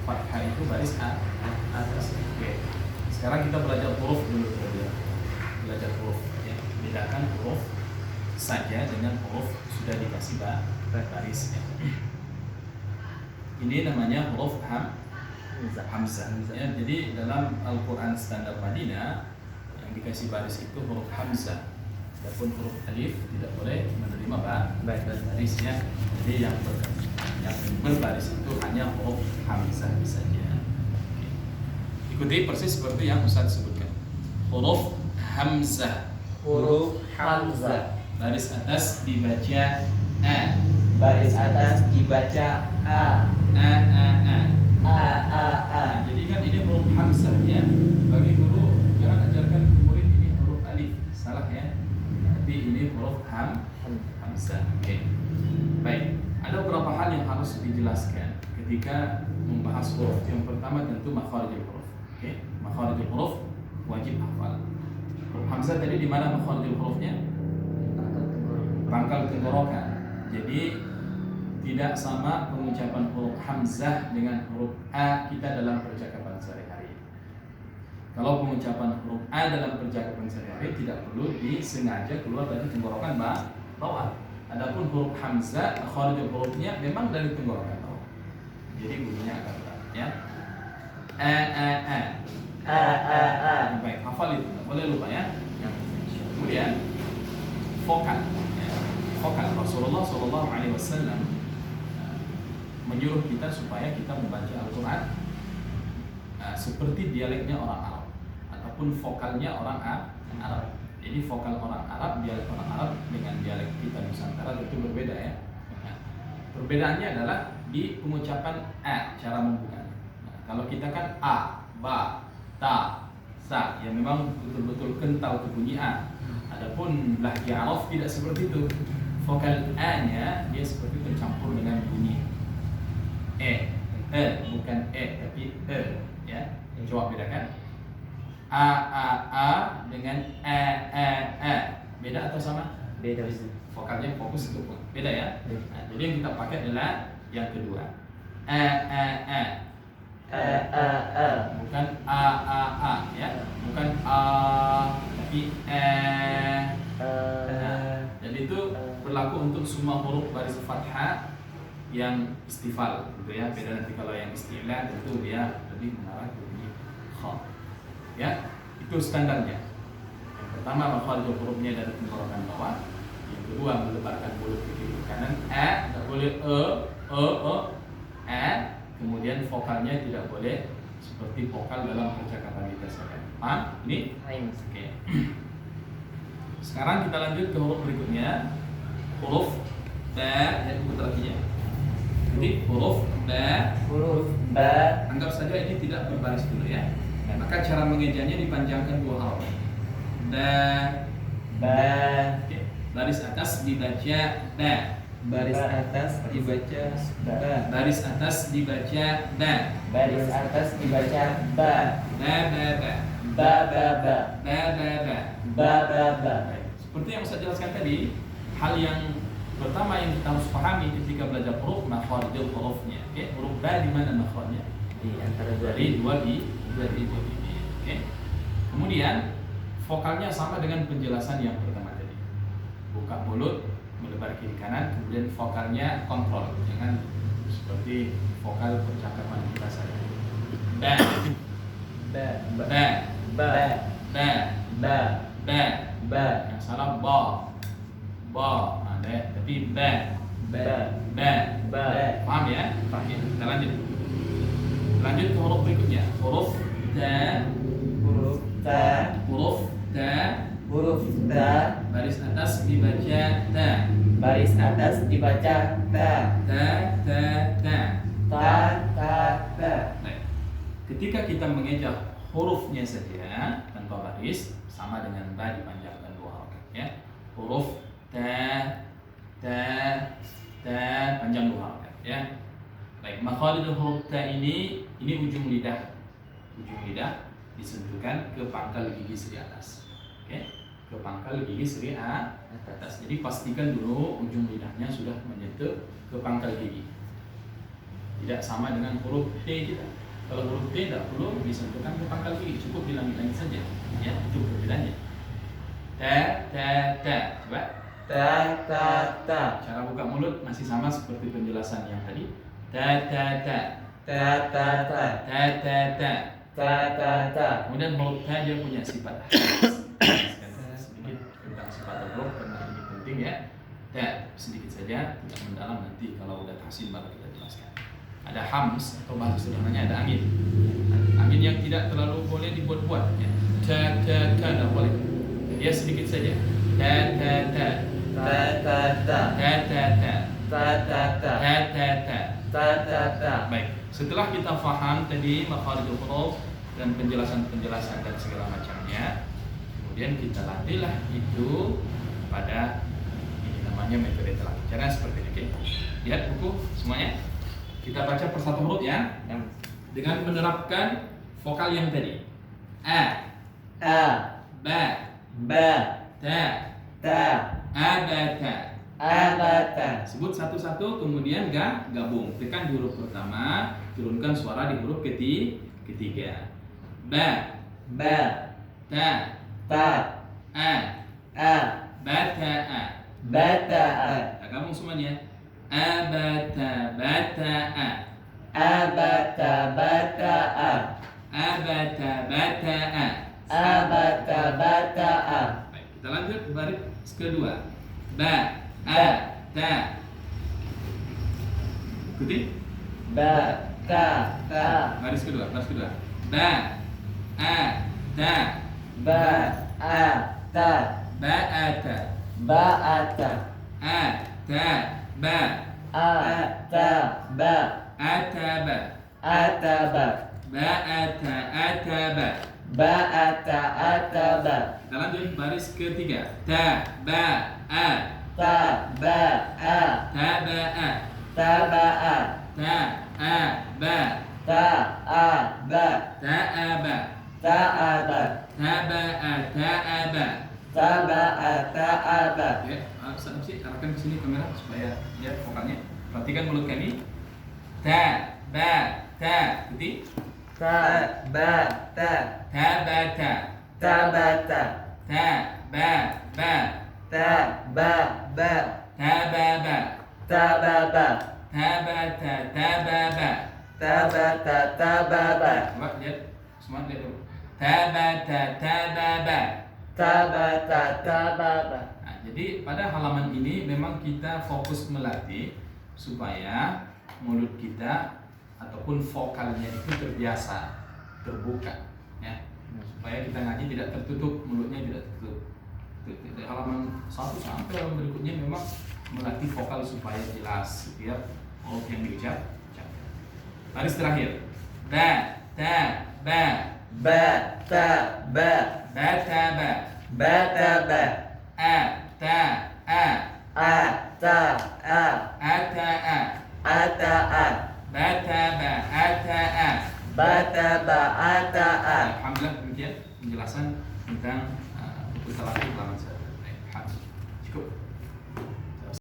fathah itu baris atas. Oke. Sekarang kita belajar huruf dulu ya. Belajar huruf ya. Bedakan huruf saja dengan huruf sudah dikasih baris ya. Ini namanya huruf hamzah ya. Jadi dalam Al-Qur'an standar Madinah yang dikasih baris itu huruf hamzah. Adapun huruf alif tidak boleh menerima barisnya. Jadi yang berbaris itu hanya huruf hamzah saja. Ikuti persis seperti yang Ustaz sebutkan. Huruf hamzah. Huruf hamzah. Baris atas dibaca a. Baris atas dibaca a. Jadi kan ini huruf hamzah ya. Bagi guru jangan ajarkan murid ini huruf alif, salah ya. Tapi ini huruf hamzah. Oke. Baik. Ada beberapa hal yang harus dijelaskan ketika membahas huruf. Yang pertama tentu makharijul huruf. Oke. Makharijul huruf wajib hafal. Huruf hamzah tadi di mana makharijul hurufnya? Pangkal tenggorokan. Jadi tidak sama pengucapan huruf hamzah dengan huruf a kita dalam percakapan sehari-hari. Kalau pengucapan huruf a dalam percakapan sehari-hari tidak perlu disengaja keluar dari tenggorokan bawah. Adapun huruf hamzah makharijul hurufnya memang dari tenggorokan bawah. Jadi bunyinya agak berat ya. Baik, hafal itu, tidak boleh lupa ya. Kemudian vokal. Vokal Rasulullah SAW menyuruh kita supaya kita membaca Al-Quran seperti dialeknya orang Arab ataupun vokalnya orang Arab. Jadi vokal orang Arab, dialek orang Arab dengan dialek kita Nusantara itu berbeda ya. Perbedaannya adalah di pengucapan a, cara membukanya. Kalau kita kan a, ba, ta, sa, yang memang betul-betul kental ke bunyi a. Adapun lahja Arab tidak seperti itu. Vokal a-nya dia seperti tercampur dengan bunyi bukan tapi ya. Coba bedakan a dengan a. Beda atau sama? Beda. Vokalnya fokus itu pun beda ya. Nah, jadi yang kita pakai adalah yang kedua bukan a ya, bukan a tapi dan itu berlaku untuk semua huruf baris fathah yang istifal gitu ya. Beda nanti kalau yang isti'la tentu dia lebih mengarah ke bunyi kha. Ya, itu standarnya. Yang pertama makharijul hurufnya dari tenggorokan bawah. Yang kedua melebarkan mulut ke kiri ke kanan. Tidak boleh kemudian vokalnya tidak boleh seperti vokal dalam percakapan kita sekarang. Paham? Ini? Oke. Sekarang kita lanjut ke huruf berikutnya. Huruf ba, yang terakhirnya. Jadi huruf ba. Anggap saja ini tidak berbaris dulu ya. Maka cara mengejanya dipanjangkan dua huruf. Ba. Oke. Baris atas dibaca ba. Baris atas dibaca ba. Baris atas dibaca ba. Baris atas dibaca ba. Ba. Seperti yang saya jelaskan tadi, hal yang pertama yang kita harus pahami ketika belajar huruf makharijul hurufnya. Oke, huruf ba di mana makharijnya? Di antara dua bibir. Oke. Kemudian vokalnya sama dengan penjelasan yang pertama tadi. Buka mulut, melebar kiri kanan, kemudian vokalnya kontrol, jangan seperti vokal percakapan kita saja. Ba. Yang salah ba. Tapi ba. Paham ya? Oke, kita lanjut. Lanjut ke huruf berikutnya. Huruf ta. Baris atas dibaca ta. Baris atas dibaca ta. Baik. Ketika kita mengeja hurufnya saja tanpa baris, sama dengan ba dipanjangkan dua harokat ya. Huruf ta panjang dua harokat ya. Baik, makharijul huruf ta ini ujung lidah. Ujung lidah disentuhkan ke pangkal gigi seri atas. Oke, ke pangkal gigi seri atas. Jadi pastikan dulu ujung lidahnya sudah menyentuh ke pangkal gigi. Tidak sama dengan huruf T kita. Kalau huruf T tidak perlu disentuhkan ke pangkal gigi, cukup di langit-langit saja. Ya, itu perbedaannya. Ta ta ta. Coba. Ta ta ta. Cara buka mulut masih sama seperti penjelasan yang tadi. Ta ta ta. Ta ta ta. Ta ta ta. Ta ta ta. Kemudian huruf ta dia punya sifat sedikit tentang sifat huruf karena ini penting ya. Ta sedikit saja, tidak mendalam, nanti kalau udah tahsin baru kita jelaskan. Ada hams atau bahasa sederhananya ada angin. Angin yang tidak terlalu boleh dibuat-buat ya. Ta ta ta tidak boleh. Dia sedikit saja. Ta ta ta. Ta ta ta. Ta ta ta. Ta ta ta. Ta ta ta. Ta ta ta. Baik, setelah kita faham tadi makharijul huruf dan penjelasan-penjelasan dan segala macamnya, kemudian kita latihlah itu pada ini namanya metode telaki. Cara seperti ini, oke? Lihat buku semuanya. Kita baca per satu huruf ya, dengan menerapkan vokal yang tadi. A, ba, ta, abata. Sebut satu-satu, kemudian gabung. Tekan di huruf pertama, turunkan suara di huruf ketiga. Ba, ta, a, bata. Kita gabung semuanya. Abata, bata'a. Baik, kita lanjut baris kedua. Ba, a, ta. Ikuti. Baris kedua. Ba, a, ta. Ba'ata. A, ta, ba. Ataba. Ba'ata, ataba. Kita lanjut baris ketiga. Ta, ba, a. Taba'a. Ta, a, ba. Ta'aba. Ta'aba. Ya, Ustaz Nafsi, arahkan ke sini kamera supaya lihat vokalnya. Perhatikan mulut kami. Ta, ba, ta. Ikuti. Tabata. Ta, ba, ba. Tababa. Tabata. Coba lihat, semua lihat dulu. Tababa. Nah, jadi pada halaman ini memang kita fokus melatih supaya mulut kita ataupun vokalnya itu terbiasa terbuka, ya, supaya kita ngaji tidak tertutup, mulutnya tidak tertutup. Di halaman 1 sampai halaman berikutnya memang melatih vokal supaya jelas setiap huruf yang diucap. Baris terakhir. Ba, ta, ba. Bataba. A, ta, a. Ata'a. Bataba, ata'a. Alhamdulillah, demikian penjelasan tentang buku telaki halaman 1.